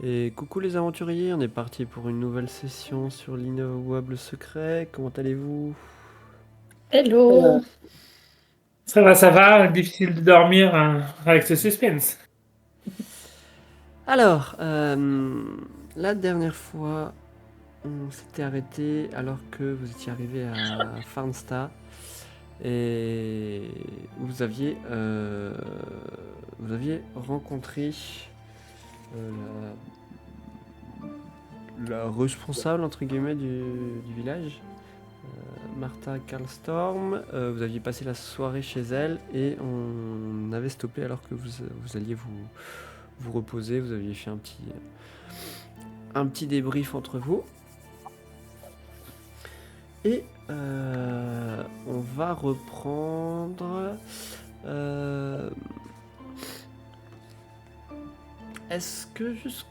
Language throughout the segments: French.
Et coucou les aventuriers, on est parti pour une nouvelle session sur l'inavouable secret. Comment allez-vous? Hello! Ça va, difficile de dormir avec ce suspense. Alors, la dernière fois, on s'était arrêté alors que vous étiez arrivé à Farnsta et vous aviez rencontré euh, la responsable entre guillemets du village. Martha Karlstorm, vous aviez passé la soirée chez elle et on avait stoppé alors que vous alliez vous reposer, vous aviez fait un petit débrief entre vous. Et on va reprendre. Est-ce que juste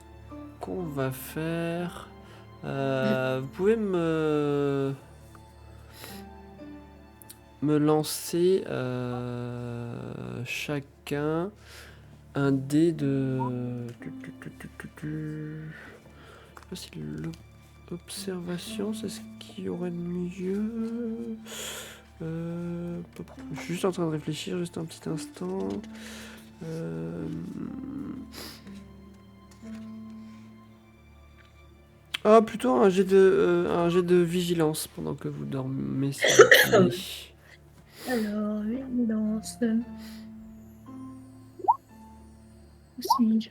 qu'on va faire. Vous pouvez me lancer chacun un dé de. Je sais pas si l'observation c'est ce qui aurait de mieux. Je suis juste en train de réfléchir, juste un petit instant. Ah, plutôt un jet de vigilance pendant que vous dormez, s'il vous plaît. Alors, vigilance. Où suis-je?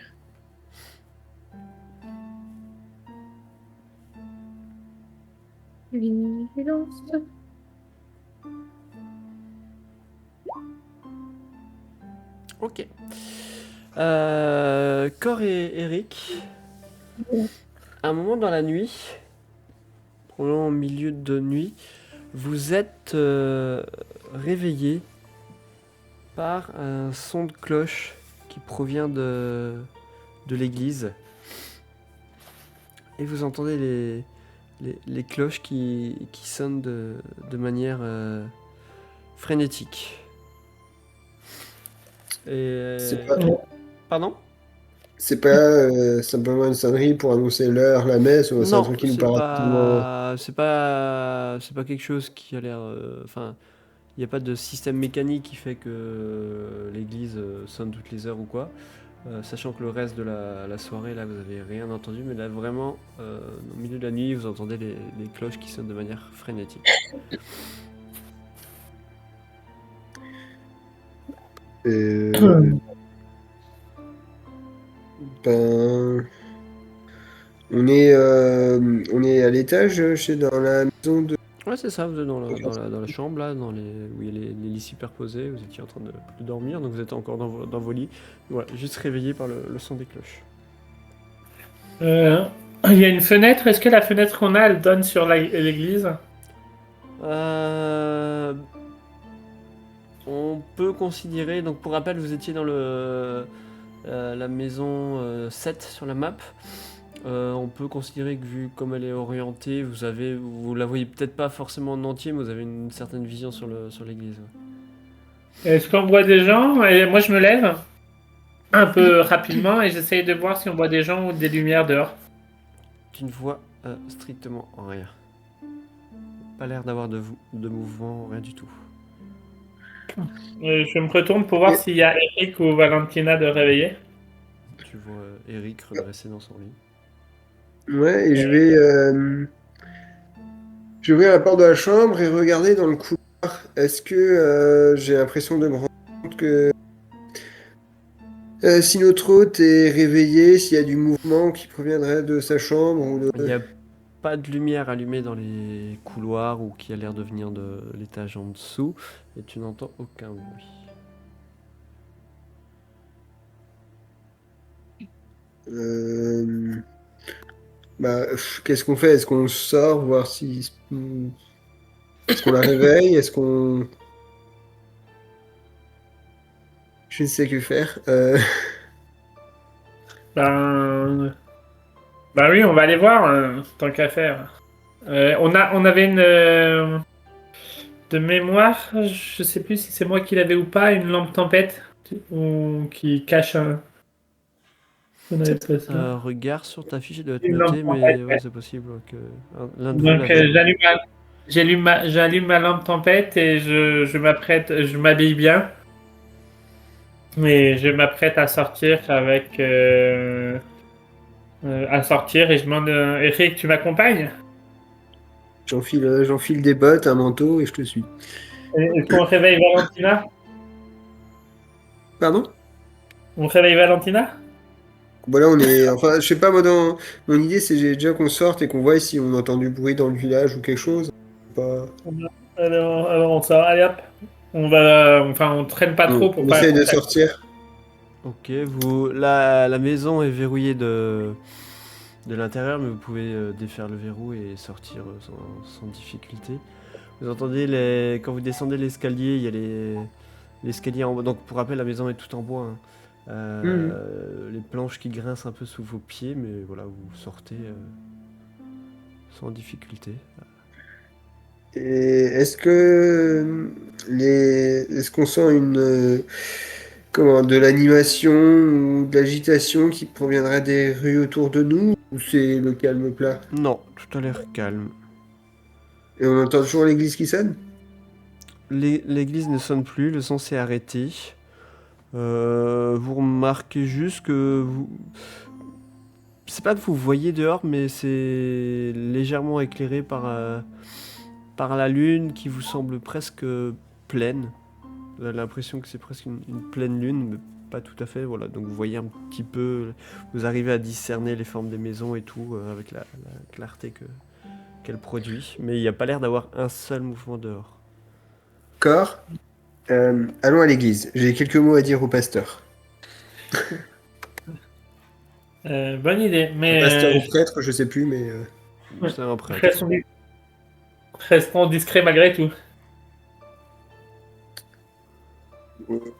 Vigilance. Ok. Cor et Eric, à un moment dans la nuit, probablement au milieu de nuit, vous êtes réveillé par un son de cloche qui provient de l'église. Et vous entendez les cloches qui sonnent de manière frénétique. Et, C'est pas, pardon? c'est pas simplement une sonnerie pour annoncer l'heure, la messe, ou c'est un Non, truc qui nous paraît totalement... c'est pas quelque chose qui a l'air. Enfin, il n'y a pas de système mécanique qui fait que l'église sonne toutes les heures ou quoi. Sachant que le reste de la soirée, là, vous avez rien entendu, mais là, vraiment, au milieu de la nuit, vous entendez les cloches qui sonnent de manière frénétique. Euh, ben, on est à l'étage, chez dans la maison de... Ouais, c'est ça, vous êtes dans la chambre, là, où il y a les lits superposés, vous étiez en train de dormir, donc vous êtes encore dans vos lits. Voilà, juste réveillé par le son des cloches. Euh, il y a une fenêtre. Est-ce que la fenêtre qu'on a, elle donne sur l'église? Euh, on peut considérer, donc pour rappel, vous étiez dans la maison 7 sur la map. On peut considérer que vu comme elle est orientée, vous la voyez peut-être pas forcément en entier, mais vous avez une certaine vision sur l'église. Est-ce qu'on voit des gens? Et moi, je me lève un peu rapidement et j'essaye de voir si on voit des gens ou des lumières dehors. Tu ne vois strictement rien. Pas l'air d'avoir de mouvement, rien du tout. Je me retourne pour voir Et- s'il y a Eric ou Valentina de réveiller. Tu vois Eric redressé dans son lit. Ouais, et je vais ouvrir la porte de la chambre et regarder dans le couloir. Est-ce que j'ai l'impression de me rendre compte que si notre hôte est réveillé, s'il y a du mouvement qui proviendrait de sa chambre ou de... Il n'y a pas de lumière allumée dans les couloirs ou qui a l'air de venir de l'étage en dessous, et tu n'entends aucun bruit. Euh, qu'est-ce qu'on fait? Est-ce qu'on sort voir si... Est-ce qu'on la réveille? Est-ce qu'on... Je ne sais que faire. Ben, ben oui, on va aller voir, tant qu'à faire. On avait de mémoire, je sais plus si c'est moi qui l'avais ou pas, une lampe tempête ou qui cache un. Vous n'avez pas ça. Regarde sur ta fiche, elle doit être Une notée, lampe mais tempête, ouais, ouais. c'est possible que l'un de vous Donc l'avait. j'allume ma lampe tempête et je m'apprête, je m'habille bien et je m'apprête à sortir à sortir et je demande Eric, tu m'accompagnes? J'enfile des bottes, un manteau et je te suis. Est-ce qu'on réveille Valentina? Pardon? On réveille Valentina? Voilà, on est. Enfin, je sais pas, moi, dans mon idée, c'est déjà qu'on sorte et qu'on voit si on entend du bruit dans le village ou quelque chose. Pas... Alors on sort, allez hop. On traîne pas trop pour On pas essaye de qu'on sac. sortir. Ok, la maison est verrouillée de l'intérieur, mais vous pouvez défaire le verrou et sortir sans difficulté. Vous entendez quand vous descendez l'escalier, il y a l'escalier en bois. Donc pour rappel, la maison est toute en bois, hein. Mhm. Les planches qui grincent un peu sous vos pieds, mais voilà, vous sortez sans difficulté. Et est-ce que est-ce qu'on sent de l'animation ou de l'agitation qui proviendrait des rues autour de nous ou c'est le calme plat? Non, tout a l'air calme. Et on entend toujours l'église qui sonne? L'église ne sonne plus, le son s'est arrêté. Vous remarquez juste que c'est pas que vous voyez dehors, mais c'est légèrement éclairé par la lune qui vous semble presque pleine. Vous avez l'impression que c'est presque une pleine lune, mais pas tout à fait. Voilà, donc vous voyez un petit peu, vous arrivez à discerner les formes des maisons et tout avec la clarté qu'elle produit. Mais il n'y a pas l'air d'avoir un seul mouvement dehors. D'accord. Allons à l'église. J'ai quelques mots à dire au pasteur. Bonne idée, Un pasteur mais ou prêtre, je sais plus, mais C'est un prêtre. restons, restons discrets malgré tout.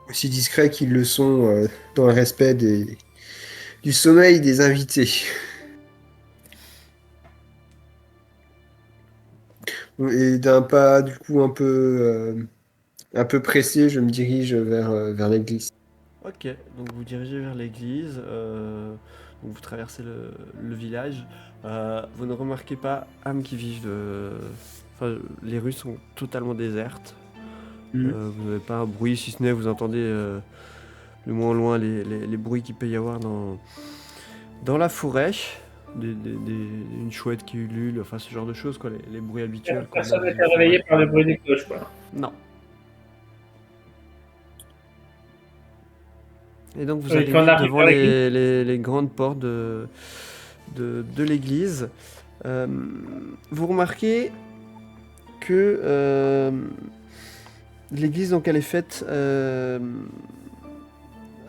aussi discrets qu'ils le sont dans le respect du sommeil des invités. Et d'un pas du coup un peu pressé, je me dirige vers l'église. Ok, donc vous dirigez vers l'église, donc vous traversez le village. Vous ne remarquez pas âmes qui vivent Enfin, les rues sont totalement désertes. Mhm. Vous n'avez pas un bruit, si ce n'est vous entendez le moins loin les bruits qu'il peut y avoir dans la forêt. Une chouette qui ulule, enfin ce genre de choses, quoi, les bruits habituels qu'on a Personne dans n'était une forêt. réveillé par le bruit des cloches, quoi. Non. Et donc vous Et quand on arrivez arrive devant vers l'église, les grandes portes de l'église. Euh, Vous remarquez que l'église, donc, elle est faite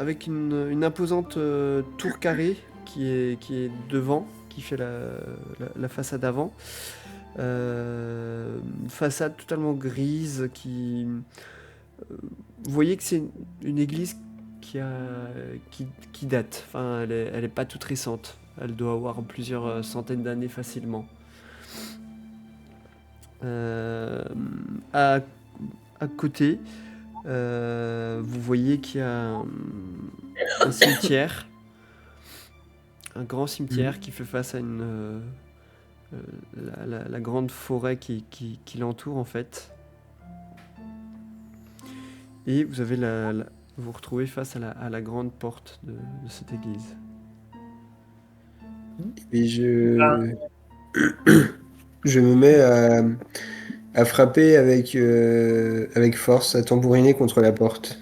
avec une imposante tour carrée qui est devant, qui fait la façade avant. Une façade totalement grise vous voyez que c'est une église qui date. Enfin, elle est pas toute récente. Elle doit avoir plusieurs centaines d'années facilement. Euh, à, à côté, vous voyez qu'il y a un cimetière, un grand cimetière qui fait face à la grande forêt qui l'entoure en fait. Et vous avez vous vous retrouvez face à la grande porte de cette église. Et je me mets à frapper avec force, à tambouriner contre la porte.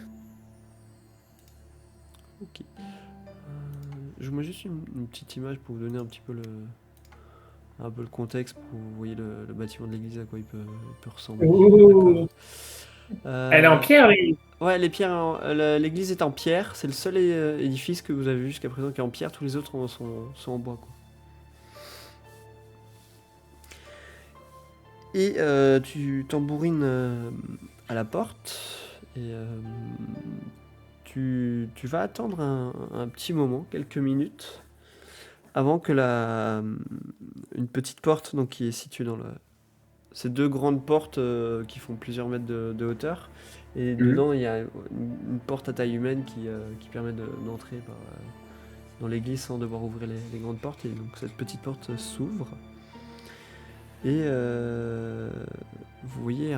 Ok. Je vous mets juste une petite image pour vous donner un petit peu un peu le contexte pour que vous voyez le bâtiment de l'église à quoi il peut ressembler. Ouh. D'accord. Elle est en pierre, oui. Ouais, l'église est en pierre. C'est le seul édifice que vous avez vu jusqu'à présent qui est en pierre. Tous les autres sont en bois, quoi. Et tu tambourines à la porte et tu vas attendre un petit moment, quelques minutes, avant que une petite porte donc, qui est située dans ces deux grandes portes qui font plusieurs mètres de hauteur. Et Mhm. dedans, il y a une porte à taille humaine qui permet d'entrer dans l'église sans devoir ouvrir les grandes portes. Et donc cette petite porte s'ouvre. Et vous voyez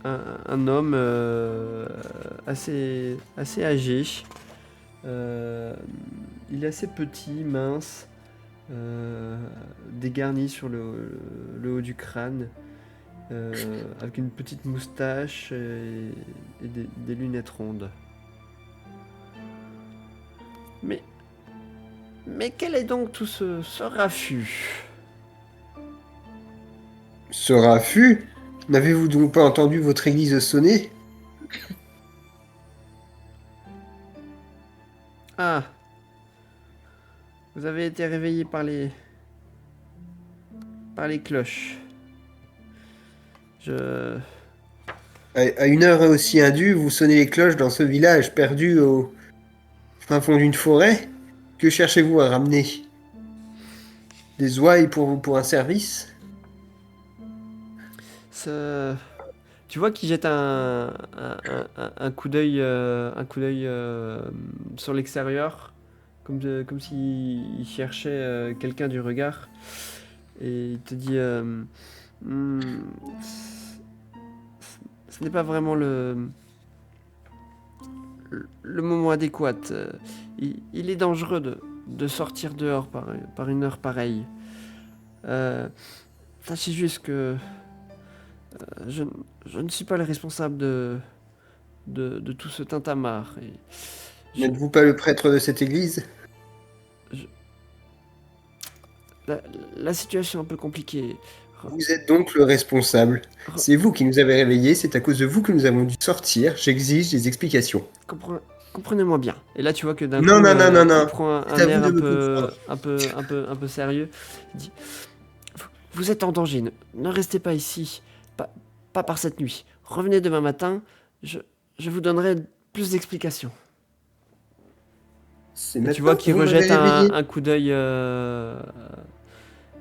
un homme assez âgé. Il est assez petit, mince, dégarni sur le haut du crâne, avec une petite moustache et des lunettes rondes. Mais quel est donc tout ce raffut? Ce raffut? N'avez-vous donc pas entendu votre église sonner? Ah, vous avez été réveillé par les cloches. À une heure aussi indue, vous sonnez les cloches dans ce village perdu au fin fond d'une forêt? Que cherchez-vous à ramener? Des ouailles pour un service? Tu vois qu'il jette un coup d'œil sur l'extérieur, comme s'il cherchait quelqu'un du regard. Et il te dit Hmm, ce n'est pas vraiment le moment adéquat. Il est dangereux de sortir dehors par une heure pareille. Sachez juste que je ne suis pas le responsable de tout ce tintamarre. N'êtes-vous pas le prêtre de cette église? La situation est un peu compliquée. Vous êtes donc le responsable. C'est vous qui nous avez réveillés, c'est à cause de vous que nous avons dû sortir. J'exige des explications. Comprenez-moi bien. Et là, tu vois que d'un coup, Non, non, non, non, il non. prend C'est un à air vous de me comprendre. un peu sérieux. Il dit, vous êtes en danger. Ne restez pas ici. Pas par cette nuit. Revenez demain matin. Je vous donnerai plus d'explications. C'est Et tu maintenant vois que qu'il vous m'avez rejette réveillé. un coup d'œil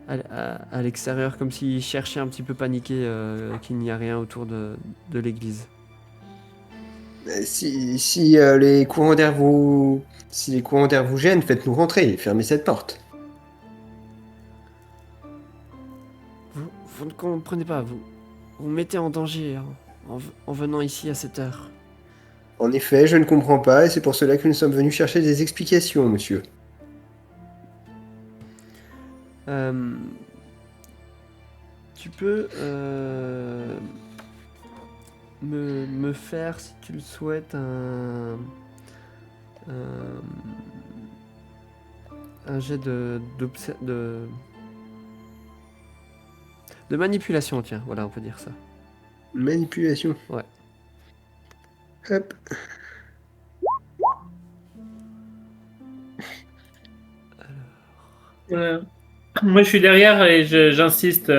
à l'extérieur, comme s'il cherchait un petit peu paniqué qu'il n'y a rien autour de l'église. Si les courants d'air si les courants d'air vous gênent, faites-nous rentrer et fermez cette porte. Vous ne comprenez pas, vous me mettez en danger en venant ici à cette heure. En effet, je ne comprends pas et c'est pour cela que nous sommes venus chercher des explications, monsieur. Tu peux me faire, si tu le souhaites, un jet de manipulation, tiens, voilà, on peut dire ça. Manipulation. Ouais. Hop. Moi, je suis derrière et j'insiste.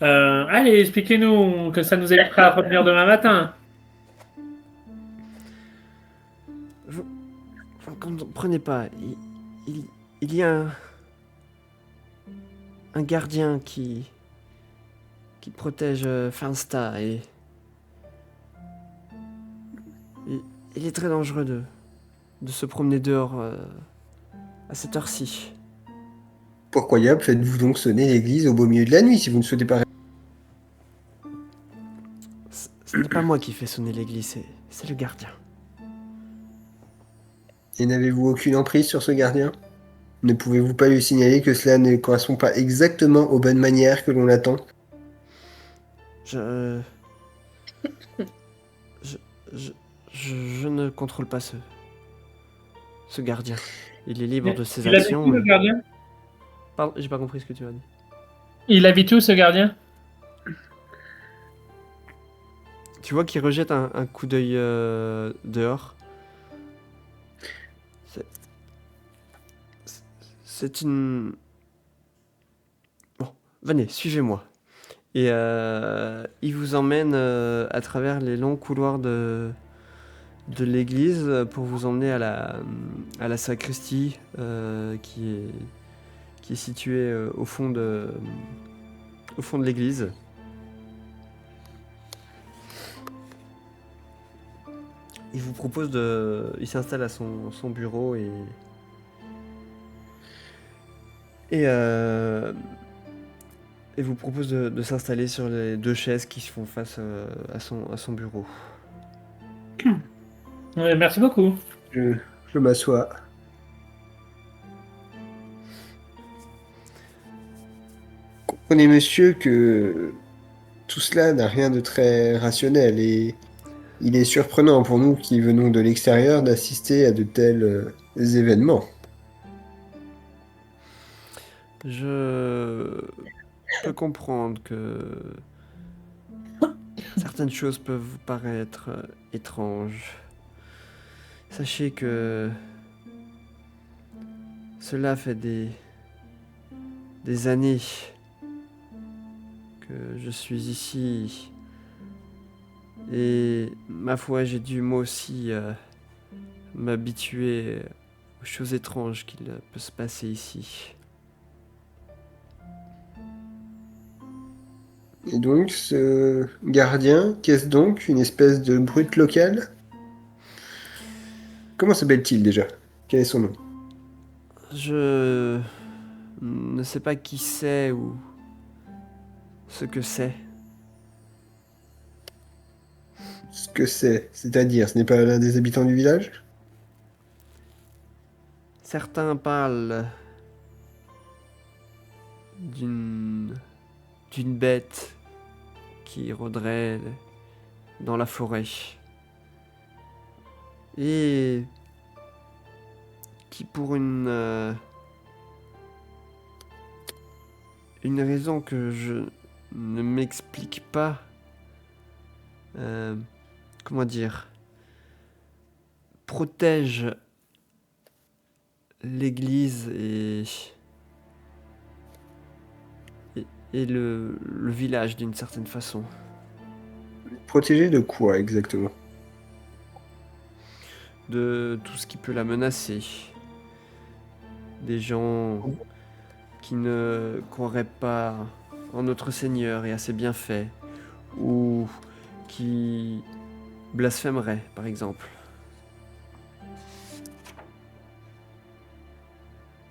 Allez, expliquez-nous, que ça nous évitera à revenir demain matin. Vous ne comprenez pas, il y a un gardien qui protège Finsta et il est très dangereux de se promener dehors à cette heure-ci. Pourquoi diable faites-vous donc sonner l'église au beau milieu de la nuit si vous ne souhaitez pas... Ce n'est pas moi qui fais sonner l'église, c'est le gardien. Et n'avez-vous aucune emprise sur ce gardien? Ne pouvez-vous pas lui signaler que cela ne correspond pas exactement aux bonnes manières que l'on attend? Je ne contrôle pas ce gardien. Il est libre de ses Il habite actions. où, le gardien? Pardon, j'ai pas compris ce que tu as dit. Il habite où, ce gardien? Tu vois qu'il rejette un coup d'œil dehors. C'est une... Bon, venez, suivez-moi. Et il vous emmène à travers les longs couloirs de l'église pour vous emmener à la sacristie qui est située au fond de l'église. il vous propose de... Il s'installe à son bureau et vous propose de s'installer sur les deux chaises qui se font face à son bureau. Merci beaucoup. Je m'assois. Comprenez, monsieur, que tout cela n'a rien de très rationnel et il est surprenant pour nous qui venons de l'extérieur d'assister à de tels événements. Je peux comprendre que certaines choses peuvent vous paraître étranges. Sachez que cela fait des années que je suis ici et ma foi j'ai dû moi aussi m'habituer aux choses étranges qu'il peut se passer ici. Et donc, ce gardien, qu'est-ce donc? Une espèce de brute locale? Comment s'appelle-t-il déjà? Quel est son nom? Je ne sais pas qui c'est ou ce que c'est. Ce que c'est-à-dire, ce n'est pas l'un des habitants du village? Certains parlent d'une bête qui rôderait dans la forêt et qui pour une raison que je ne m'explique pas, comment dire, protège l'église et le village d'une certaine façon. Protégé de quoi exactement? De tout ce qui peut la menacer. Des gens qui ne croiraient pas en notre Seigneur et à ses bienfaits, ou qui blasphémeraient, par exemple.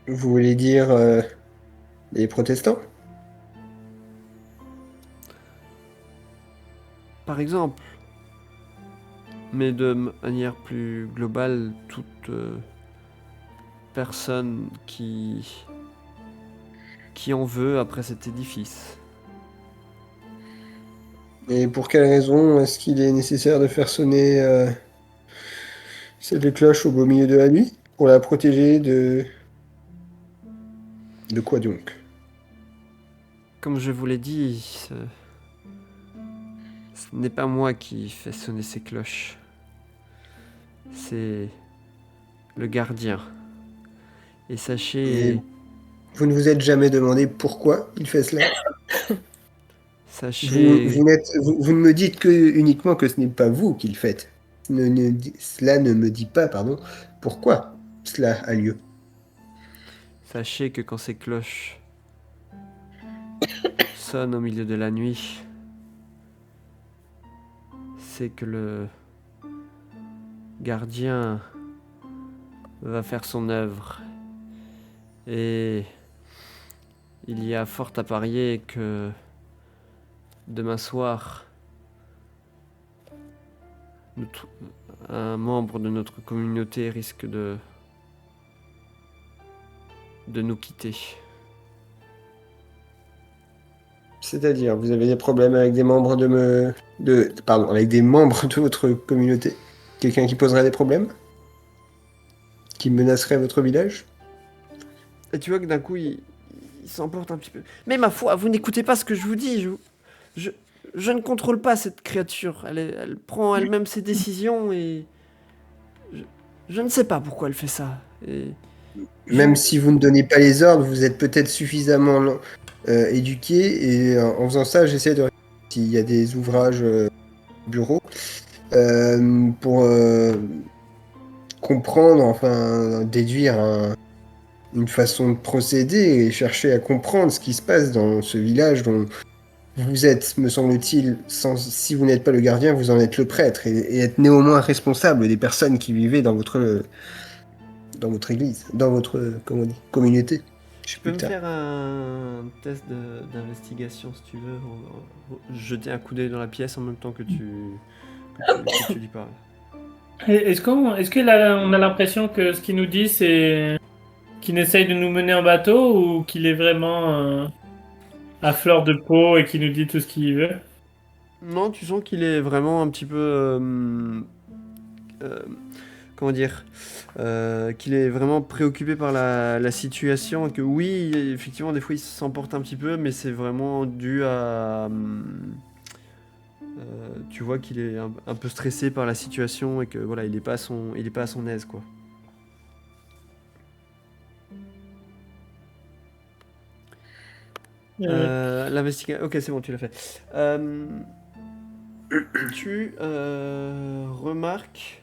Vous voulez dire les protestants? Par exemple, mais de manière plus globale, toute personne qui en veut après cet édifice. Et pour quelle raison est-ce qu'il est nécessaire de faire sonner cette cloche au beau milieu de la nuit? Pour la protéger de... De quoi donc? Comme je vous l'ai dit, ce n'est pas moi qui fais sonner ces cloches. C'est le gardien. Et sachez... Et vous ne vous êtes jamais demandé pourquoi il fait cela? Sachez... Vous ne me dites que uniquement que ce n'est pas vous qui le faites. Cela ne me dit pas, pardon, pourquoi cela a lieu. Sachez que quand ces cloches sonnent au milieu de la nuit, c'est que le gardien va faire son œuvre. Et il y a fort à parier que demain soir, un membre de notre communauté risque de nous quitter. C'est-à-dire, vous avez des problèmes avec des membres avec des membres de votre communauté? Quelqu'un qui poserait des problèmes? Qui menacerait votre village? Et tu vois que d'un coup, il s'emporte un petit peu. Mais ma foi, vous n'écoutez pas ce que je vous dis. Je ne contrôle pas cette créature. Elle prend elle-même ses décisions et... Je ne sais pas pourquoi elle fait ça. Et Même si vous ne donnez pas les ordres, vous êtes peut-être suffisamment éduqué, et en faisant ça, j'essaie de s'il y a des ouvrages bureaux pour comprendre, enfin déduire une façon de procéder et chercher à comprendre ce qui se passe dans ce village dont vous êtes, me semble-t-il, si vous n'êtes pas le gardien, vous en êtes le prêtre et êtes néanmoins responsable des personnes qui vivaient dans votre église, dans votre comment on dit, communauté. Je sais Tu peux plus me le terme. faire un test d'investigation si tu veux, jeter un coup d'œil dans la pièce en même temps que tu lui parles. Est-ce que là, on a l'impression que ce qu'il nous dit, c'est qu'il essaye de nous mener en bateau ou qu'il est vraiment à fleur de peau et qu'il nous dit tout ce qu'il veut? Non, tu sens qu'il est vraiment un petit peu... euh, comment dire, qu'il est vraiment préoccupé par la situation et que oui, effectivement, des fois il s'emporte un petit peu, mais c'est vraiment dû à... tu vois qu'il est un peu stressé par la situation et que voilà, il est pas à son aise, quoi. L'investigation... Ok, c'est bon, tu l'as fait. Tu remarques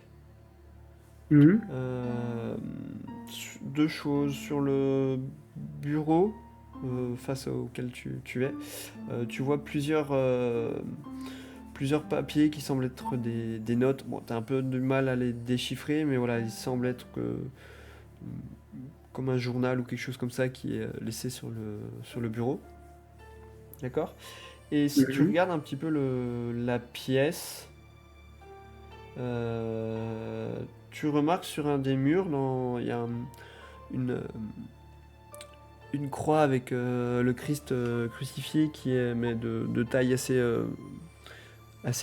Mhm. deux choses sur le bureau face auquel tu es. Tu vois plusieurs papiers qui semblent être des notes. Bon, t'as un peu de mal à les déchiffrer, mais voilà, ils semblent être comme un journal ou quelque chose comme ça qui est laissé sur le bureau. D'accord? Et si tu Mhm. regardes un petit peu la pièce, tu remarques sur un des murs, il y a une, une croix avec le Christ crucifié qui est mais de taille assez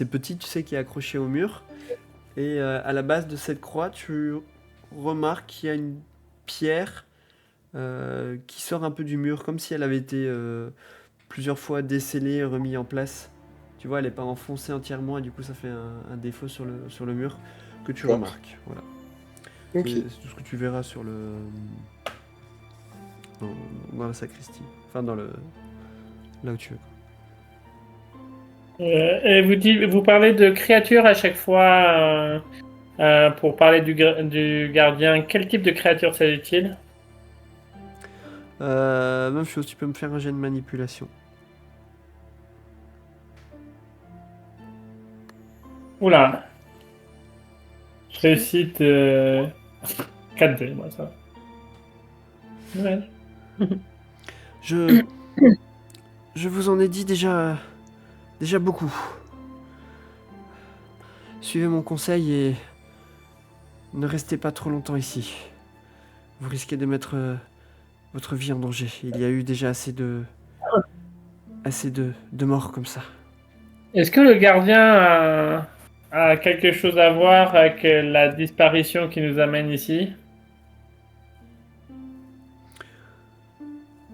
petite, tu sais, qui est accroché au mur. Et à la base de cette croix, tu remarques qu'il y a une pierre qui sort un peu du mur, comme si elle avait été plusieurs fois décellée, remise en place. Tu vois, elle n'est pas enfoncée entièrement et du coup ça fait un défaut sur le mur que tu D'accord. remarques. Voilà. Ok. C'est tout ce que tu verras dans, dans la sacristie. Enfin, là où tu es. Et vous parlez de créatures à chaque fois pour parler du gardien. Quel type de créature s'agit-il? Même chose, tu peux me faire un jet de manipulation. Oula, réussite 4D, moi ça. Ouais. Je, je vous en ai dit déjà beaucoup. Suivez mon conseil et ne restez pas trop longtemps ici. Vous risquez de mettre votre vie en danger. Il y a eu déjà assez de morts comme ça. Est-ce que le gardien a quelque chose à voir avec la disparition qui nous amène ici?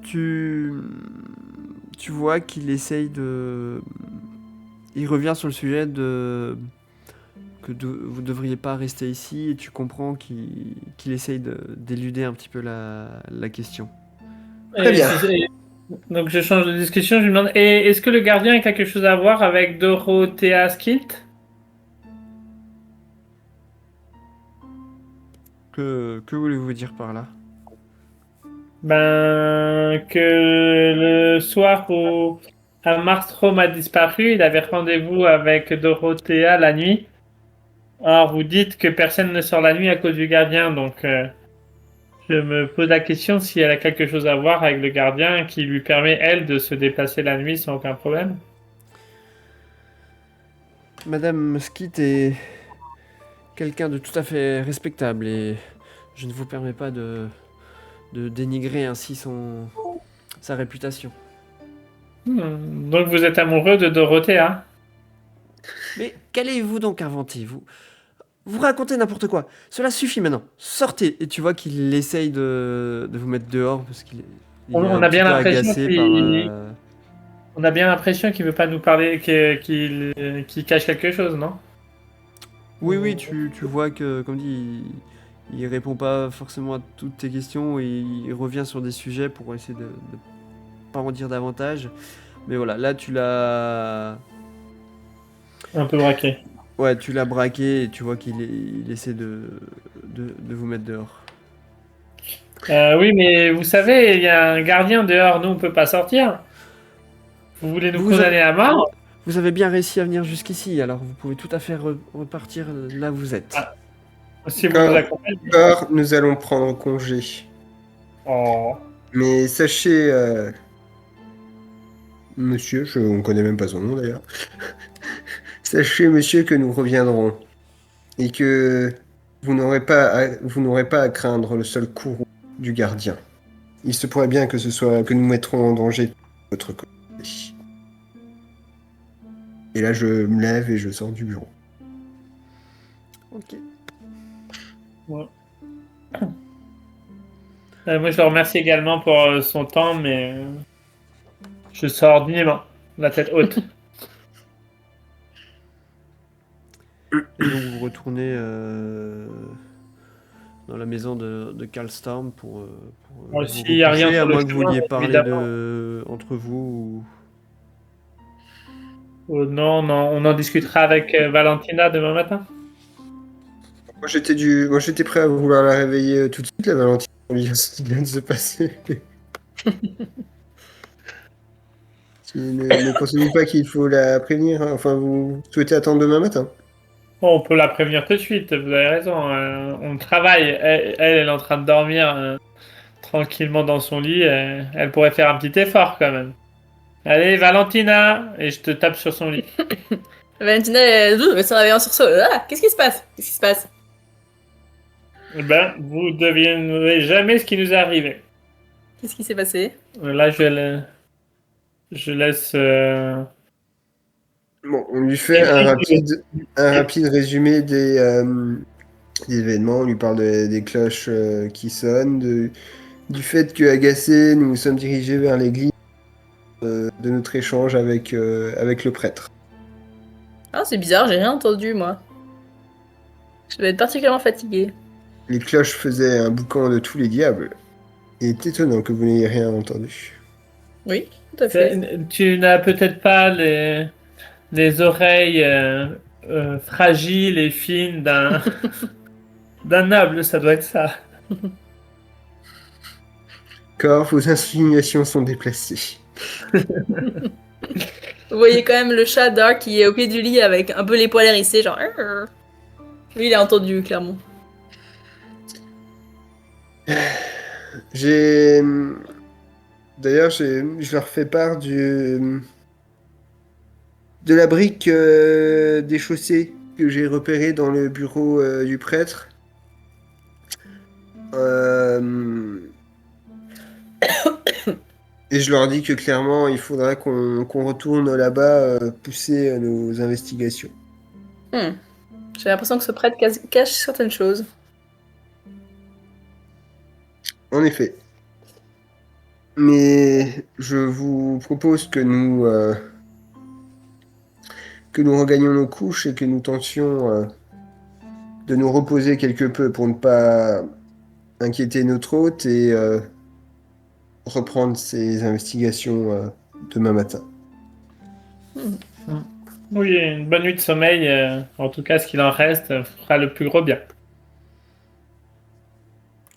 Tu, tu vois qu'il essaye de... Il revient sur le sujet vous devriez pas rester ici et tu comprends qu'il essaye d'éluder un petit peu la question. Très bien. Donc je change de discussion, je lui demande, et est-ce que le gardien a quelque chose à voir avec Dorothea Skilt? Que voulez-vous dire par là? Ben, que le soir où Marstrom a disparu, il avait rendez-vous avec Dorothea la nuit. Alors vous dites que personne ne sort la nuit à cause du gardien, donc je me pose la question si elle a quelque chose à voir avec le gardien qui lui permet, elle, de se déplacer la nuit sans aucun problème. Madame Skit est quelqu'un de tout à fait respectable et je ne vous permets pas de dénigrer ainsi sa réputation. Donc vous êtes amoureux de Dorothea? Mais qu'allez-vous donc inventer, vous racontez n'importe quoi. Cela suffit maintenant. Sortez. Et tu vois qu'il essaye de vous mettre dehors parce il est On un a petit bien peu l'impression agacé par... on a bien l'impression qu'il veut pas nous parler, qu'il cache quelque chose, non? Oui, oui, tu vois que, comme dit, il répond pas forcément à toutes tes questions et il revient sur des sujets pour essayer de pas en dire davantage. Mais voilà, là tu l'as... Un peu braqué. Ouais, tu l'as braqué et tu vois il essaie de vous mettre dehors. Oui, mais vous savez, il y a un gardien dehors, nous on peut pas sortir. Vous voulez nous Vous condamner à mort? Vous avez bien réussi à venir jusqu'ici, alors vous pouvez tout à fait repartir là où vous êtes. Ah. Si vous Car- nous accompagnez. Car nous allons prendre congé. Oh. Mais sachez, monsieur, on connaît même pas son nom d'ailleurs. Sachez, monsieur, que nous reviendrons et que vous n'aurez pas à craindre le seul courroux du gardien. Il se pourrait bien que nous mettrons en danger votre côté. Et là, je me lève et je sors du bureau. Ok. Ouais. Moi, je le remercie également pour son temps, mais je sors dignement, la tête haute. Et donc vous retournez dans la maison de Karl Storm pour Bon, vous s'il y a rien recoucher, à sur le moins que vous chemin, vouliez parler évidemment. entre vous. Oh, non, non, on en discutera avec Valentina demain matin. Moi, j'étais prêt à vouloir la réveiller tout de suite, la Valentine, pour lui dire ce qui vient de se passer. Ne pensez-vous pas qu'il faut la prévenir, hein? Enfin, vous souhaitez attendre demain matin? Bon, on peut la prévenir tout de suite, vous avez raison. On travaille, elle est en train de dormir tranquillement dans son lit. Elle pourrait faire un petit effort quand même. Allez, Valentina! Et je te tape sur son lit. Valentina, elle se réveille en sursaut. Ah, qu'est-ce qui se passe? Qu'est-ce qui se passe? Eh ben, vous ne devinerez jamais ce qui nous est arrivé. Qu'est-ce qui s'est passé? Là, je laisse. Bon, on lui fait un rapide résumé des événements. On lui parle des cloches qui sonnent, du fait que agacés, nous nous sommes dirigés vers l'église de notre échange avec le prêtre. Ah, c'est bizarre, j'ai rien entendu, moi. Je devais être particulièrement fatiguée. Les cloches faisaient un boucan de tous les diables. Il est étonnant que vous n'ayez rien entendu. Oui, tout à fait. Tu n'as peut-être pas les oreilles fragiles et fines d'un noble, ça doit être ça. Car vos insinuations sont déplacées. Vous voyez quand même le chat Dark qui est au pied du lit avec un peu les poils hérissés, genre. Arr. Lui, il a entendu, clairement. J'ai. D'ailleurs, je leur fais part de la brique des chaussées que j'ai repérée dans le bureau du prêtre. Et je leur dis que clairement, il faudra qu'on retourne là-bas pousser nos investigations. J'ai l'impression que ce prêtre cache certaines choses. En effet. Mais je vous propose que nous regagnions nos couches et que nous tentions de nous reposer quelque peu pour ne pas inquiéter notre hôte et reprendre ces investigations demain matin. Oui, une bonne nuit de sommeil, en tout cas, ce qu'il en reste, fera le plus gros bien.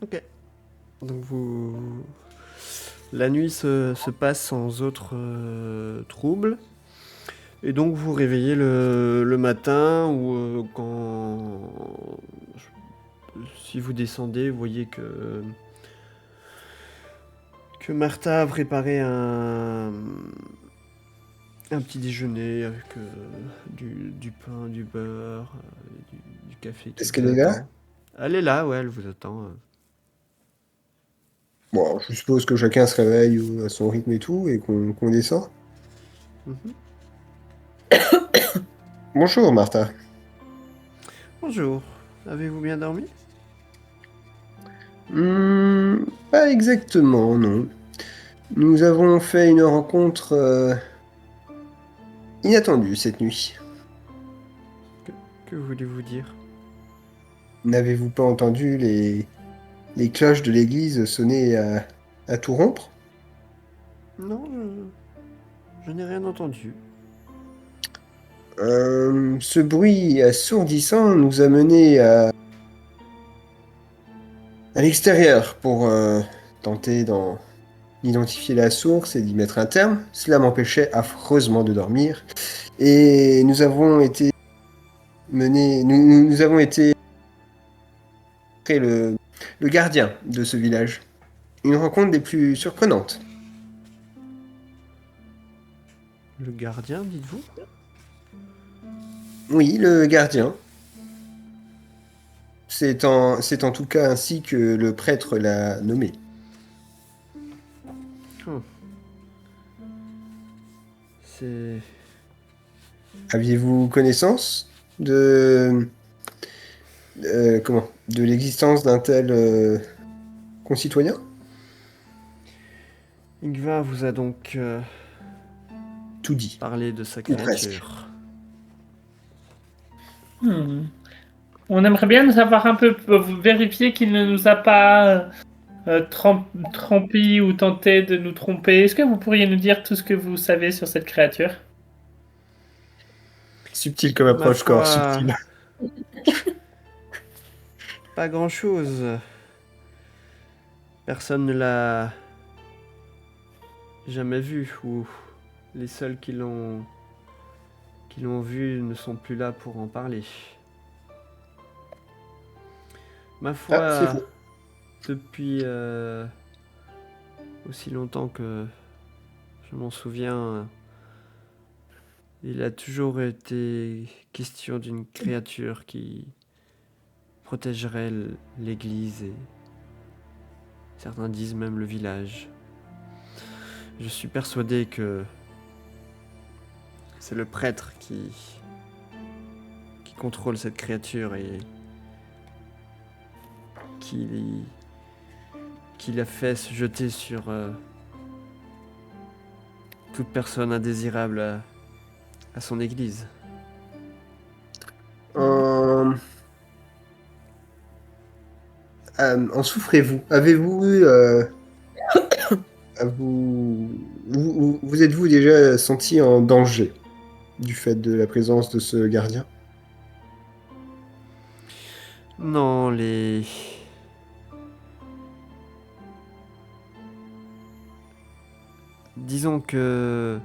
Ok. Donc la nuit se passe sans autre trouble. Et donc vous réveillez le matin ou si vous descendez, vous voyez que Martha a préparé un petit déjeuner avec du pain, du beurre, du café. Est-ce qu'elle est là? Elle est là, ouais, elle vous attend. Bon, je suppose que chacun se réveille à son rythme et tout, et qu'on descend. Mhm. Bonjour, Martha. Bonjour, avez-vous bien dormi? Pas exactement, non. Nous avons fait une rencontre inattendue cette nuit. Que voulez-vous dire? N'avez-vous pas entendu les cloches de l'église sonner à tout rompre? Non, je n'ai rien entendu. Ce bruit assourdissant nous a menés à l'extérieur pour tenter d'identifier la source et d'y mettre un terme. Cela m'empêchait affreusement de dormir. Et nous avons été nous avons été après le gardien de ce village. Une rencontre des plus surprenantes. Le gardien, dites-vous? Oui, le gardien. C'est en tout cas ainsi que le prêtre l'a nommé. C'est... Aviez-vous connaissance de de l'existence d'un tel concitoyen? Ingvar vous a donc Tout dit. parlé de sa Ou presque. créature. On aimerait bien nous savoir un peu, vérifier qu'il ne nous a pas trompé ou tenté de nous tromper. Est-ce que vous pourriez nous dire tout ce que vous savez sur cette créature? Subtil comme Ma approche, corps, foi, subtil. pas grand-chose. Personne ne l'a jamais vu, ou les seuls qui l'ont vu ne sont plus là pour en parler. Ma foi, Ah, c'est faux. depuis aussi longtemps que je m'en souviens, il a toujours été question d'une créature qui protégerait l'église et certains disent même le village. Je suis persuadé que c'est le prêtre qui contrôle cette créature et qui l'a fait se jeter sur toute personne indésirable à son église. En souffrez-vous? Avez-vous eu... vous êtes-vous déjà senti en danger du fait de la présence de ce gardien? Non, disons que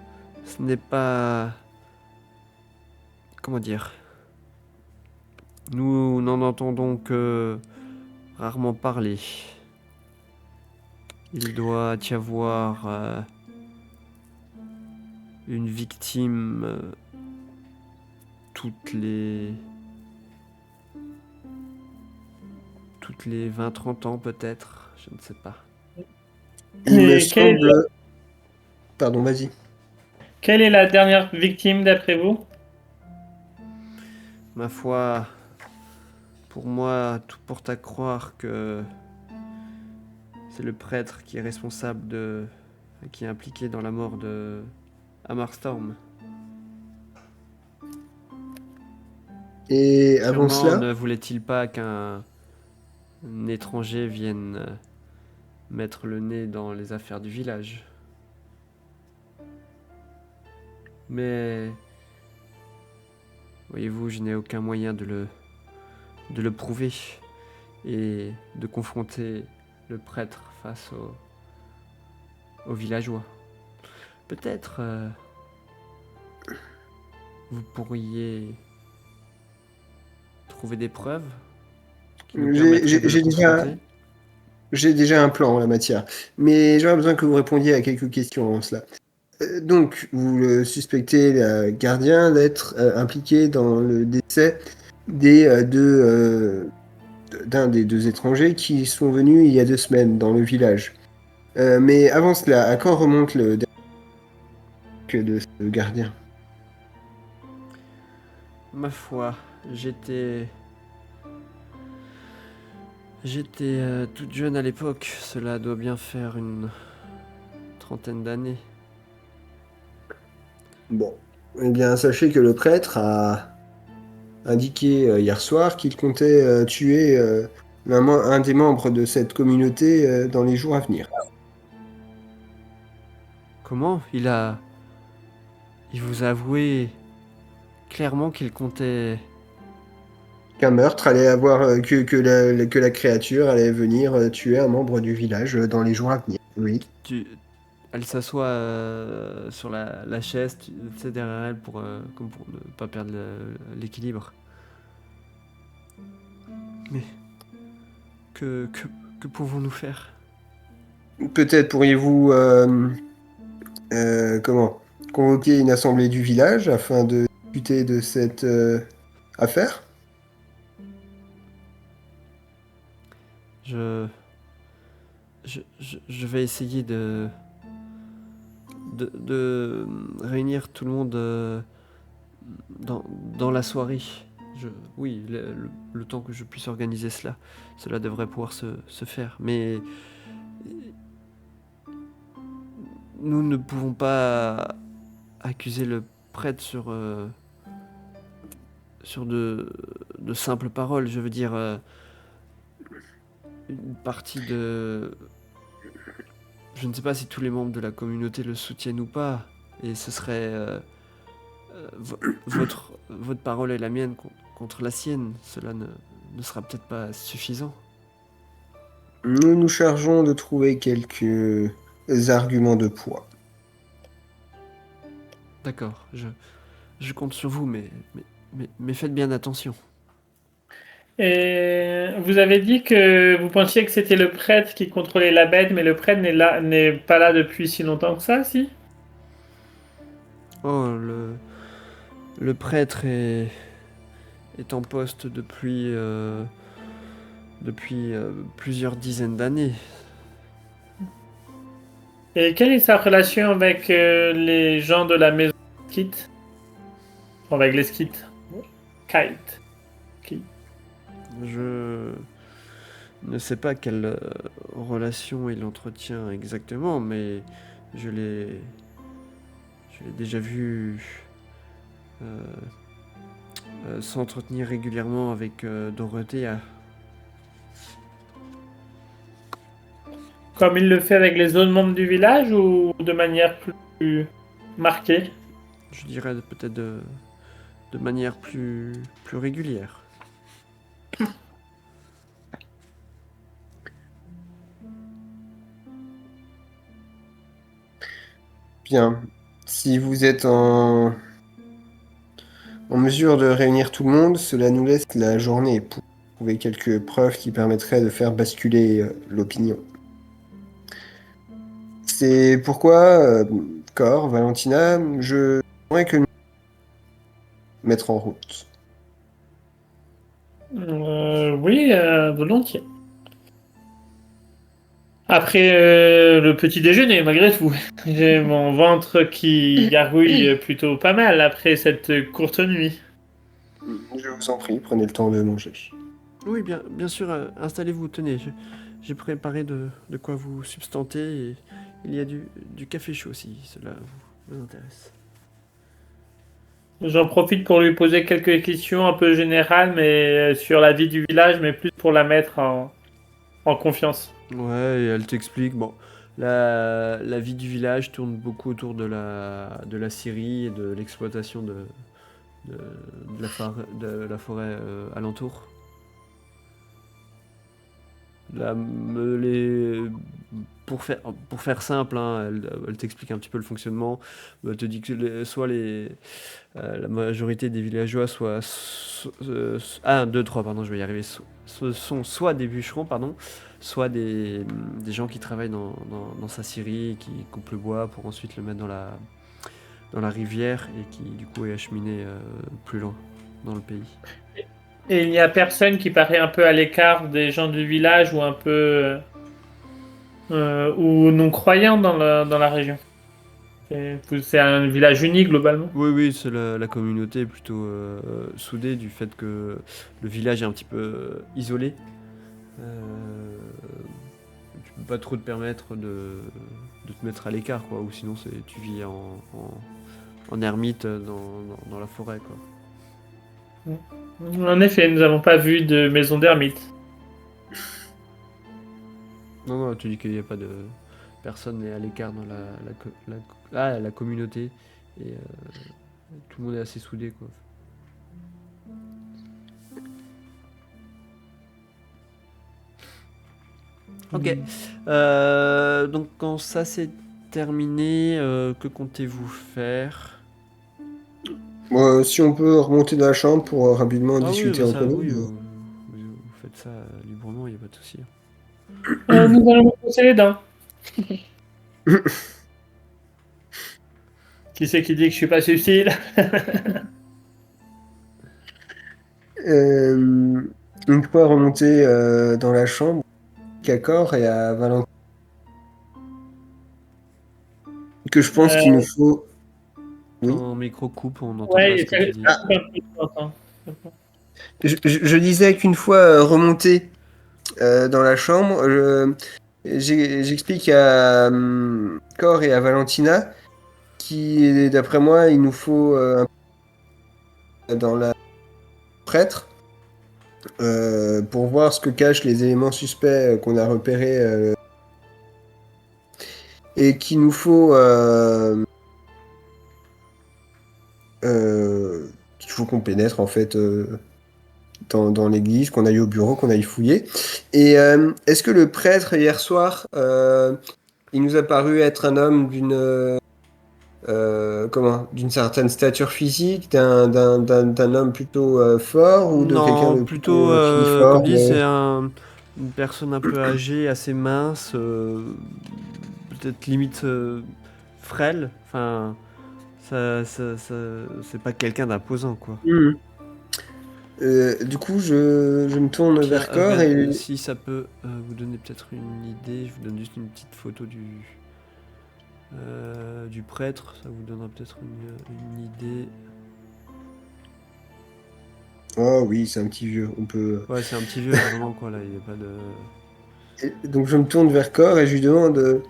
ce n'est pas... Comment dire? Nous n'en entendons que rarement parler. Il doit y avoir une victime toutes les 20-30 ans peut-être, je ne sais pas. Il me Et semble... Pardon, vas-y. quelle est la dernière victime d'après vous? Ma foi, pour moi, tout porte à croire que c'est le prêtre qui est responsable qui est impliqué dans la mort de Amarstorm. Et avant Sûrement cela, ne voulait-il pas qu'un étranger vienne mettre le nez dans les affaires du village. Mais voyez-vous, je n'ai aucun moyen de le prouver et de confronter le prêtre face aux villageois. Peut-être vous pourriez trouver des preuves qui nous permettraient de le confronter. j'ai déjà un plan en la matière, mais j'aurais besoin que vous répondiez à quelques questions en cela. Donc, vous le suspectez, le gardien, d'être impliqué dans le décès d'un des deux étrangers qui sont venus il y a 2 semaines dans le village. Mais avant cela, à quand remonte le dernier de ce gardien? Ma foi, j'étais toute jeune à l'époque, cela doit bien faire une 30aine d'années. Bon, eh bien, sachez que le prêtre a indiqué hier soir qu'il comptait tuer un des membres de cette communauté dans les jours à venir. Comment il vous a avoué clairement qu'il comptait... Qu'un meurtre allait avoir, que la créature allait venir tuer un membre du village dans les jours à venir. Oui. elle s'assoit sur la chaise, tu sais, derrière elle, comme pour ne pas perdre l'équilibre. Mais que, que, que pouvons-nous faire? Peut-être pourriez-vous comment convoquer une assemblée du village afin de discuter de cette affaire? Je, je vais essayer de réunir tout le monde dans la soirée. Oui, le temps que je puisse organiser cela devrait pouvoir se faire. Mais nous ne pouvons pas accuser le prêtre sur de simples paroles. Je veux dire, une partie de... Je ne sais pas si tous les membres de la communauté le soutiennent ou pas. Et ce serait votre parole et la mienne contre la sienne. Cela ne sera peut-être pas suffisant. Nous nous chargeons de trouver quelques arguments de poids. D'accord, je compte sur vous, mais faites bien attention. Et vous avez dit que vous pensiez que c'était le prêtre qui contrôlait la bête, mais le prêtre n'est pas là depuis si longtemps que ça, si? Oh, le prêtre est en poste depuis plusieurs dizaines d'années. Et quelle est sa relation avec les gens de la maison Skit? Enfin, avec les Skits. Kite. Je ne sais pas quelle relation il entretient exactement, mais je l'ai, je l'ai déjà vu euh, s'entretenir régulièrement avec Dorothea. Comme il le fait avec les autres membres du village ou de manière plus marquée? Je dirais peut-être de manière plus régulière. Bien. Si vous êtes en mesure de réunir tout le monde, cela nous laisse la journée pour trouver quelques preuves qui permettraient de faire basculer l'opinion. C'est pourquoi, Cor, Valentina, je voudrais que nous mettre en route. Oui, volontiers. Après le petit déjeuner, malgré tout. J'ai mon ventre qui gargouille plutôt pas mal après cette courte nuit. Je vous en prie, prenez le temps de manger. Oui, bien sûr, installez-vous, tenez, j'ai préparé de quoi vous substanter et il y a du café chaud si cela vous intéresse. J'en profite pour lui poser quelques questions un peu générales, mais sur la vie du village, mais plus pour la mettre en confiance. Ouais, et elle t'explique, bon, la vie du village tourne beaucoup autour de la scierie et de l'exploitation de la forêt alentour. La, me- les, pour faire simple, hein, elle t'explique un petit peu le fonctionnement. Elle te dit que la majorité des villageois, 1, 2, 3, pardon, je vais y arriver, ce sont soit des bûcherons, pardon, soit des gens qui travaillent dans sa scierie, qui coupent le bois pour ensuite le mettre dans la rivière et qui, du coup, est acheminé plus loin dans le pays. Et il n'y a personne qui paraît un peu à l'écart des gens du village ou un peu ou non-croyant dans la région. C'est un village unique globalement. Oui, oui, c'est la communauté est plutôt soudée du fait que le village est un petit peu isolé. Euh, Tu peux pas trop te permettre de te mettre à l'écart, quoi, ou sinon tu vis en ermite dans la forêt, quoi. En effet, nous n'avons pas vu de maison d'ermite. Non, non, tu dis qu'il n'y a pas de personne n'est à l'écart dans la communauté et tout le monde est assez soudé, quoi. Ok. Donc quand ça c'est terminé. Que comptez-vous faire? Si on peut remonter dans la chambre pour rapidement Ah oui, discuter bah entre ça, nous. oui, vous faites ça librement, il n'y a pas de souci. Nous allons nous brosser les dents. Qui c'est qui dit que je suis pas subtil? Une fois remonté dans la chambre, à Cor et à Valentin, que je pense qu'il nous faut. Oui. Ton micro coupe, on n'entend pas ce Ouais, que tu dis. Je disais qu'une fois remonté dans la chambre, j'explique à Cor et à Valentina qui, d'après moi, il nous faut dans la prêtre pour voir ce que cachent les éléments suspects qu'on a repérés et qu'il nous faut qu'il faut qu'on pénètre en fait dans l'église, qu'on aille au bureau, qu'on aille fouiller. Et est-ce que le prêtre hier soir, il nous a paru être un homme d'une certaine stature physique, d'un homme plutôt fort ou de quelqu'un Non, de plutôt, plutôt comme filiforme dit, c'est une personne un peu âgée, assez mince, peut-être limite frêle. Enfin, c'est pas quelqu'un d'imposant, quoi. Mhm. Du coup, je me tourne Tiens, vers Cor et si ça peut vous donner peut-être une idée, je vous donne juste une petite photo du prêtre, ça vous donnera peut-être une idée. oh oui, c'est un petit vieux. On peut. Ouais, c'est un petit vieux, vraiment, quoi, là, il n'y a pas de... Donc je me tourne vers Cor et je lui demande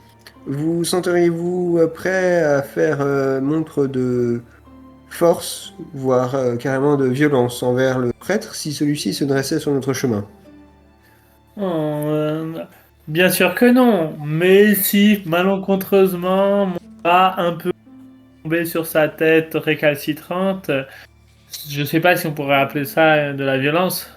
vous senteriez-vous prêt à faire montre de force, voire carrément de violence envers le prêtre si celui-ci se dressait sur notre chemin? Oh, bien sûr que non, mais si malencontreusement mon bras un peu tombé sur sa tête récalcitrante, je sais pas si on pourrait appeler ça de la violence.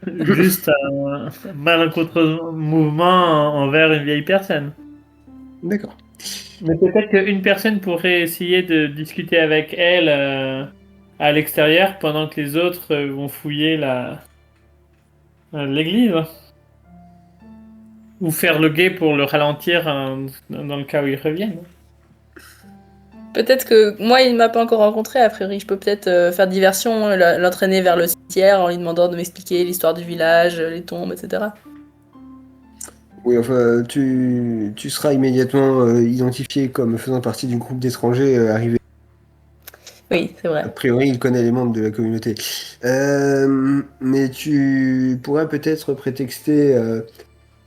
Juste un malencontreux mouvement envers une vieille personne. D'accord. Mais peut-être qu'une personne pourrait essayer de discuter avec elle à l'extérieur pendant que les autres vont fouiller l'église. Ou faire le guet pour le ralentir dans le cas où ils reviennent. Peut-être que moi, il m'a pas encore rencontré, a priori. Je peux peut-être faire diversion, l'entraîner vers le cimetière en lui demandant de m'expliquer l'histoire du village, les tombes, etc. Oui, enfin, tu seras immédiatement identifié comme faisant partie du groupe d'étrangers arrivés. Oui, c'est A vrai. priori, il connaît les membres de la communauté. Mais tu pourrais peut-être prétexter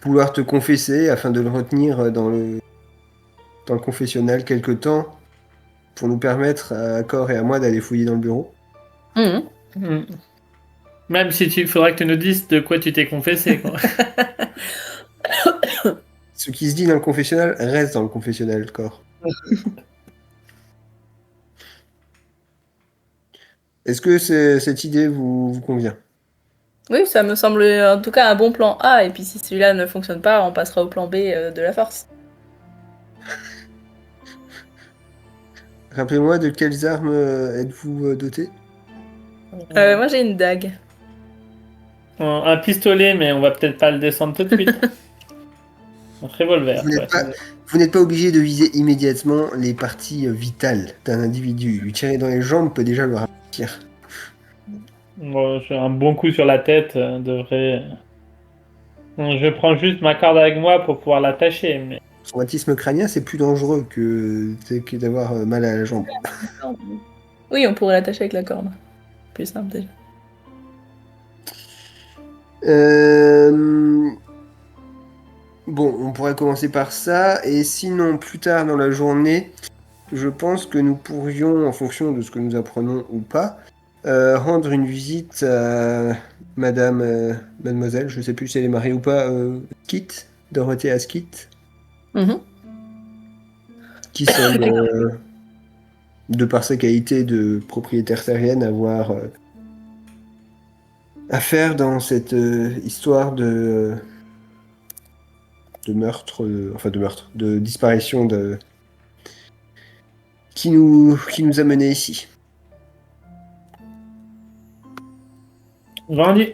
vouloir te confesser afin de le retenir dans le confessionnal quelque temps pour nous permettre à Cor et à moi d'aller fouiller dans le bureau. Mhm. Hmm. Même si il faudra que tu nous dises de quoi tu t'es confessé. Quoi. Ce qui se dit dans le confessionnal reste dans le confessionnal, Cor. Est-ce que cette idée vous convient? Oui, ça me semble en tout cas un bon plan A, et puis si celui-là ne fonctionne pas, on passera au plan B de la force. Rappelez-moi de quelles armes êtes-vous doté? Moi j'ai une dague. Un pistolet, mais on va peut-être pas le descendre tout de suite. Un revolver. Vous Quoi. n'êtes pas, vous n'êtes pas obligé de viser immédiatement les parties vitales d'un individu. Lui tirer dans les jambes peut déjà le ralentir. Bon, j'ai un bon coup sur la tête devrait. Je prends juste ma corde avec moi pour pouvoir l'attacher. Mais... Traumatisme crânien, c'est plus dangereux que d'avoir mal à la jambe. Oui, on pourrait l'attacher avec la corde. Plus simple déjà. Euh, Bon, on pourrait commencer par ça. Et sinon, plus tard dans la journée, je pense que nous pourrions, en fonction de ce que nous apprenons ou pas, rendre une visite à mademoiselle, je sais plus si elle est mariée ou pas, Skit, Dorothée Skit, Mhm. qui semble, de par sa qualité de propriétaire terrienne, avoir affaire dans cette histoire meurtre, de disparition qui nous a menés ici. Vendu.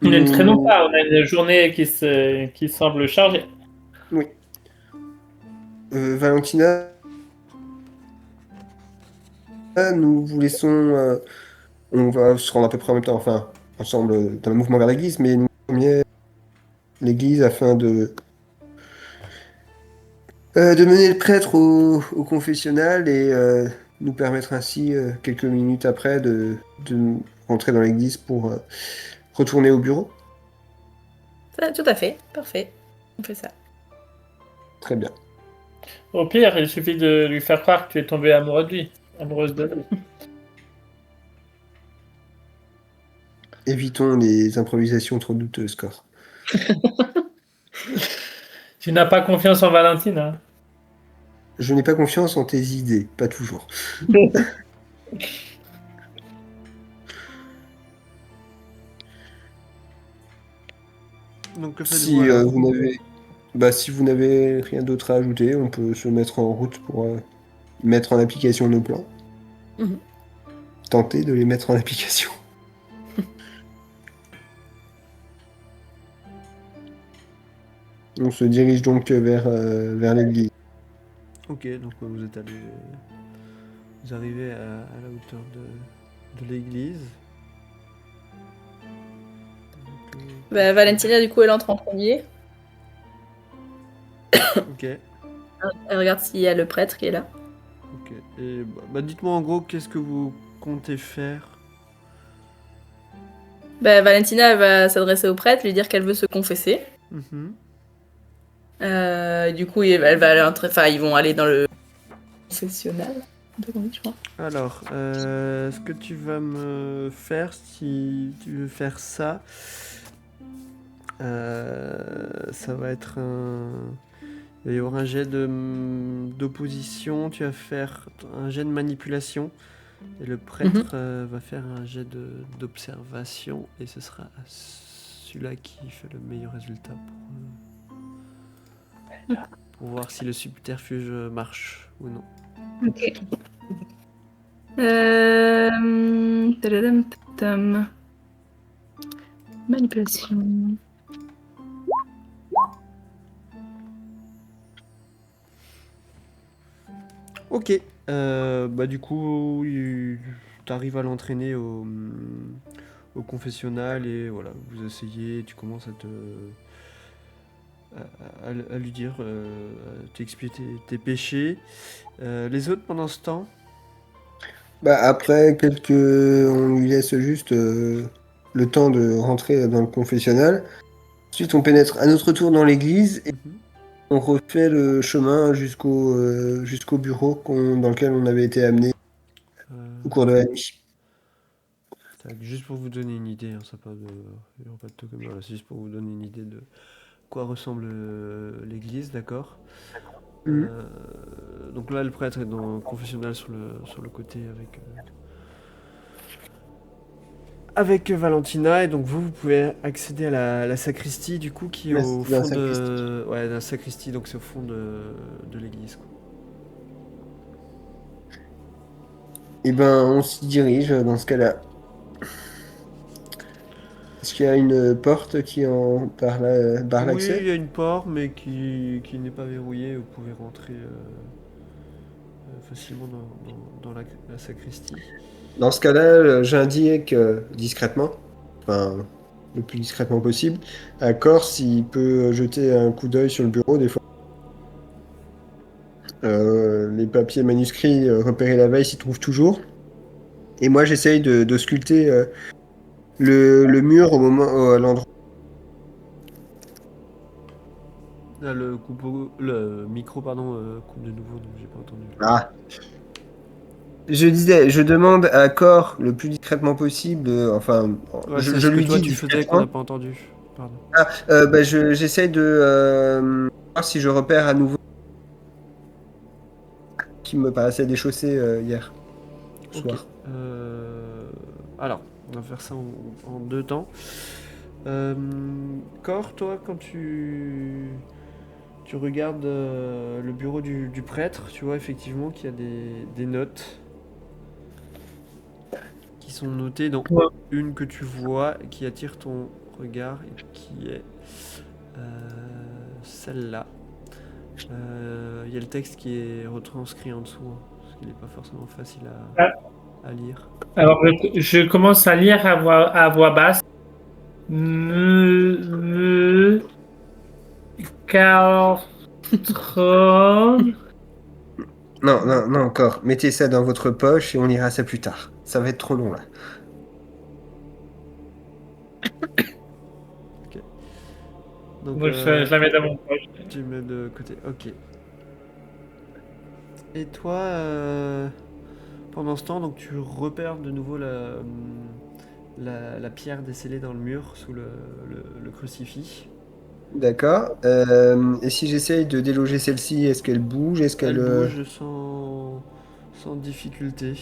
Ne Nous- traînons pas, on a une journée qui semble chargée. Oui. Valentina, nous vous laissons. On va se rendre à peu près en même temps, enfin, ensemble, dans le mouvement vers l'église, mais nous premier l'église afin de mener le prêtre au confessionnal et nous permettre ainsi, quelques minutes après, de rentrer dans l'église pour retourner au bureau. Tout à fait, parfait. On fait ça. Très bien. Au pire, il suffit de lui faire croire que tu es tombé amoureux de lui. Amoureuse de lui. Évitons les improvisations trop douteuses, Cor. Tu n'as pas confiance en Valentine, hein. Je n'ai pas confiance en tes idées, pas toujours. Donc, que Si faites-vous alors si vous n'avez rien d'autre à ajouter, on peut se mettre en route pour mettre en application nos plans. Mhm. Tenter de les mettre en application. On se dirige donc vers l'église. Ok, donc vous êtes allé. Vous arrivez à la hauteur de l'église. Donc, Bah, Valentina, du coup, elle entre en premier. ok, Elle regarde s'il y a le prêtre qui est là. ok. Et dites-moi en gros, qu'est-ce que vous comptez faire? Bah, Valentina, elle va s'adresser au prêtre, lui dire qu'elle veut se confesser. Mhm. Du coup, elle va aller enfin, ils vont aller dans le confessionnal. Je crois. Alors, ce que tu vas me faire, si tu veux faire ça, ça va être un... Il va y avoir un jet d'opposition, tu vas faire un jet de manipulation, et le prêtre va faire un jet d'observation, et ce sera celui-là qui fait le meilleur résultat pour voir si le subterfuge marche ou non. Ok. Tadadam, tadam. Manipulation. Ok, du coup, tu arrives à l'entraîner au confessionnal et voilà, vous essayez, tu commences à lui dire, t'expliquer tes péchés. Les autres pendant ce temps, Après, on lui laisse juste le temps de rentrer dans le confessionnal. Ensuite, on pénètre à notre tour dans l'église et on refait le chemin jusqu'au bureau dans lequel on avait été amené au cours de la nuit. juste pour vous donner une idée, hein, ça pas de, il y aura pas de truc comme ça, c'est juste pour vous donner une idée de quoi ressemble l'église, d'accord. Mhm. Donc là, le prêtre est dans le confessionnal sur le côté avec Valentina, et donc vous pouvez accéder à la sacristie du coup qui est au La fond sacristie. de... Ouais, la sacristie, donc c'est au fond de l'église, quoi. Et ben, on s'y dirige dans ce cas-là. Est-ce qu'il y a une porte qui barre Oui, l'accès? il y a une porte, mais qui n'est pas verrouillée, vous pouvez rentrer facilement dans la sacristie. Dans ce cas-là, j'indique discrètement, enfin le plus discrètement possible, à Cor s'il peut jeter un coup d'œil sur le bureau. Des fois, les papiers manuscrits repérés la veille s'y trouvent toujours. Et moi, j'essaye de sculpter le mur à l'endroit. Là, le micro, pardon, coupe de nouveau, donc j'ai pas entendu. Ah. Je disais, je demande à Cor le plus discrètement possible, Ouais, c'est je ce que lui toi dis tu faisais qu'on n'a discrètement. pas entendu. Pardon. J'essaye de voir si je repère à nouveau qui me paraissait déchaussé hier Ok. soir. Alors, on va faire ça en deux temps. Cor, toi, quand tu regardes le bureau du prêtre, tu vois effectivement qu'il y a des notes qui sont notées dans Ouais. une que tu vois qui attire ton regard et qui est celle-là. Il y a le texte qui est retranscrit en dessous, hein, parce qu'il n'est pas forcément facile Ah, à lire. Alors, je commence à lire à voix basse. Me, 40. Non, non, non, encore. Mettez ça dans votre poche et on lira ça plus tard. Ça va être trop long là. Ok. Donc Bon, je la mets dans mon poche. tu mets de côté. Ok. Et toi, pendant ce temps, donc tu repères de nouveau la pierre descellée dans le mur sous le crucifix. D'accord. Et si j'essaye de déloger celle-ci, est-ce qu'elle bouge? Est-ce Elle qu'elle... bouge sans difficulté.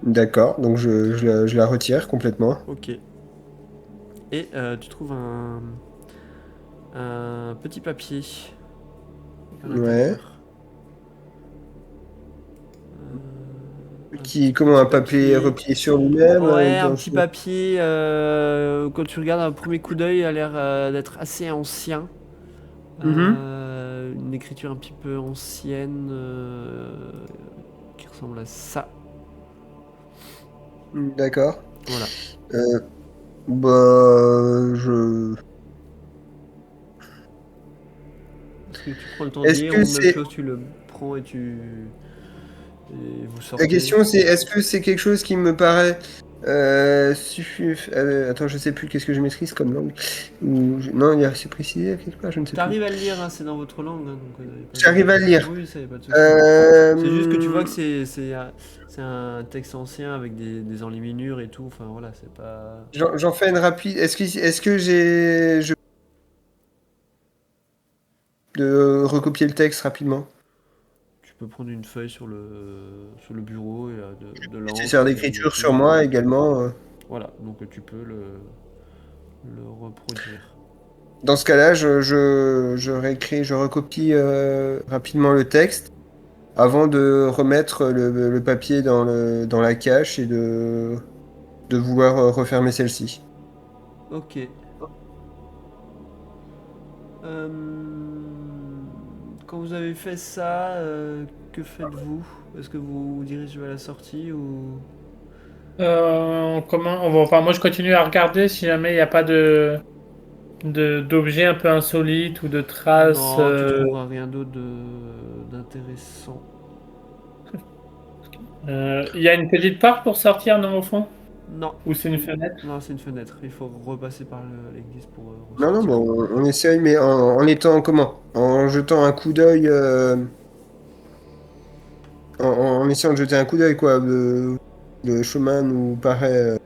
D'accord, donc je la retire complètement. Ok. Et tu trouves un petit papier à Ouais. l'intérieur. Qui, comment, Petit un papier papier. replié sur lui-même Ouais, un dans petit papier. Quand tu regardes un premier coup d'œil, a l'air d'être assez ancien. Mhm. Une écriture un petit peu ancienne qui ressemble à ça. D'accord. Voilà. Euh, bah, je... Est-ce que tu prends le temps de Est-ce lire que ou même c'est... chose, tu le prends et vous La sortez? question c'est, est-ce que c'est quelque chose qui me paraît... attends, je sais plus qu'est-ce que je maîtrise comme langue. Non, c'est précisé quelque part, je ne sais plus. T'arrives à le lire, hein, c'est dans votre langue, hein, donc y a pas J'arrive à le lire. Oui, ça y a pas de souci. C'est juste que tu vois Euh, que c'est un texte ancien avec des enluminures et tout. Enfin voilà, c'est pas. j'en fais une rapide. Est-ce que je de recopier le texte rapidement? Tu peux prendre une feuille sur le bureau et de Nécessaire l'encre et d'écriture sur écrire. moi également. Voilà, donc tu peux le reproduire. Dans ce cas-là, je réécris, je recopie rapidement le texte avant de remettre le papier dans la cache et de vouloir refermer celle-ci. Ok. Euh, Quand vous avez fait ça, que faites-vous? Est-ce que vous vous dirigez vers la sortie ou... Enfin, moi, je continue à regarder si jamais il n'y a pas d'objets un peu insolites ou de traces. Non, tu trouveras rien d'autre d'intéressant. Il y a une petite porte pour sortir, non, au fond? Non. Ou c'est une fenêtre? Non, c'est une fenêtre. Il faut repasser par l'église pour Non, non, ressortir. bon, on essaye, mais en étant comment? En jetant un coup d'œil, en essayant de jeter un coup d'œil, quoi. Le chemin nous paraît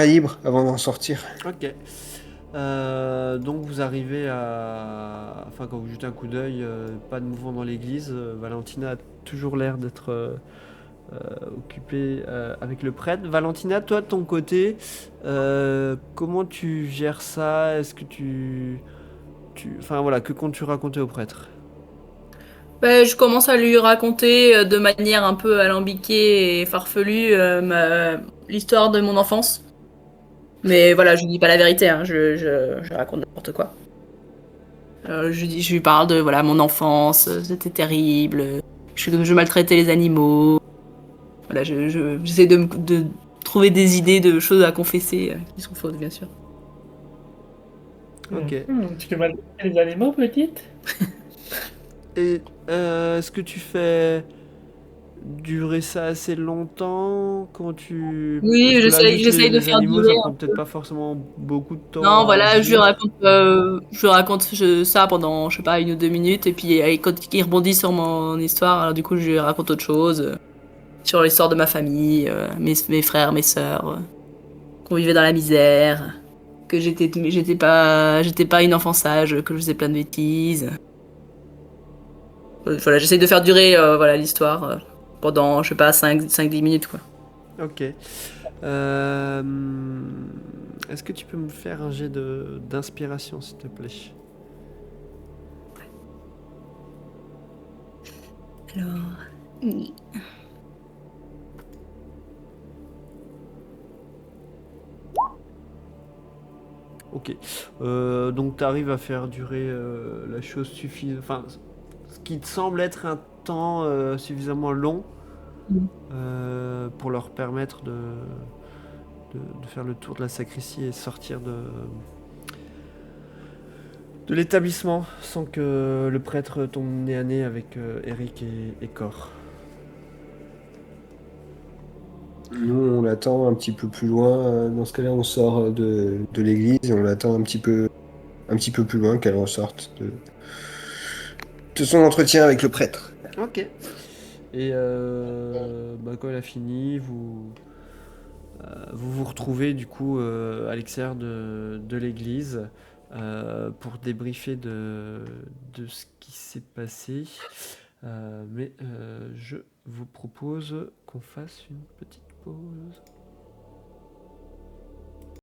libre avant d'en sortir. Ok. Donc vous arrivez à... Enfin, quand vous jetez un coup d'œil, pas de mouvement dans l'église. Valentina a toujours l'air d'être occupée avec le prêtre. Valentina, toi de ton côté, comment tu gères ça? Est-ce que Enfin voilà, que comptes-tu raconter au prêtre? Je commence à lui raconter de manière un peu alambiquée et farfelue l'histoire de mon enfance. Mais voilà, je lui dis pas la vérité, hein, je raconte n'importe quoi. Je lui parle de voilà mon enfance, c'était terrible, je maltraitais les animaux. Voilà, j'essaie de trouver des idées de choses à confesser qui sont fausses, bien sûr. Ok. Tu vas les animaux, petite? Et est-ce que tu fais durer ça assez longtemps quand tu... Parce Oui, que là, juste j'essaye de les faire animaux, durer. ça prend peut-être pas forcément beaucoup de temps Non, à voilà, dire. je lui raconte ça pendant, je sais pas, 1 ou 2 minutes, et puis quand il rebondit sur mon histoire, alors du coup, je lui raconte autre chose, sur l'histoire de ma famille, mes frères, mes sœurs, qu'on vivait dans la misère, que j'étais pas une enfant sage, que je faisais plein de bêtises. Voilà, j'essaye de faire durer, voilà, l'histoire pendant, je sais pas, 5-10 minutes, quoi. Ok. Euh, Est-ce que tu peux me faire un jet d'inspiration, s'il te plaît? Alors. Oui. Ok. Donc tu arrives à faire durer la chose suffisante. Enfin, ce qui te semble être un temps suffisamment long pour leur permettre de faire le tour de la sacristie et sortir de l'établissement sans que le prêtre tombe nez à nez avec Eric et Cor. Nous, on l'attend un petit peu plus loin. Dans ce cas-là, on sort de l'église et on l'attend un petit peu plus loin qu'elle ressorte de son entretien avec le prêtre. Ok. Et bah, quand elle a fini, vous retrouvez du coup à l'extérieur de l'église pour débriefer de ce qui s'est passé. Mais je vous propose qu'on fasse une petite pause.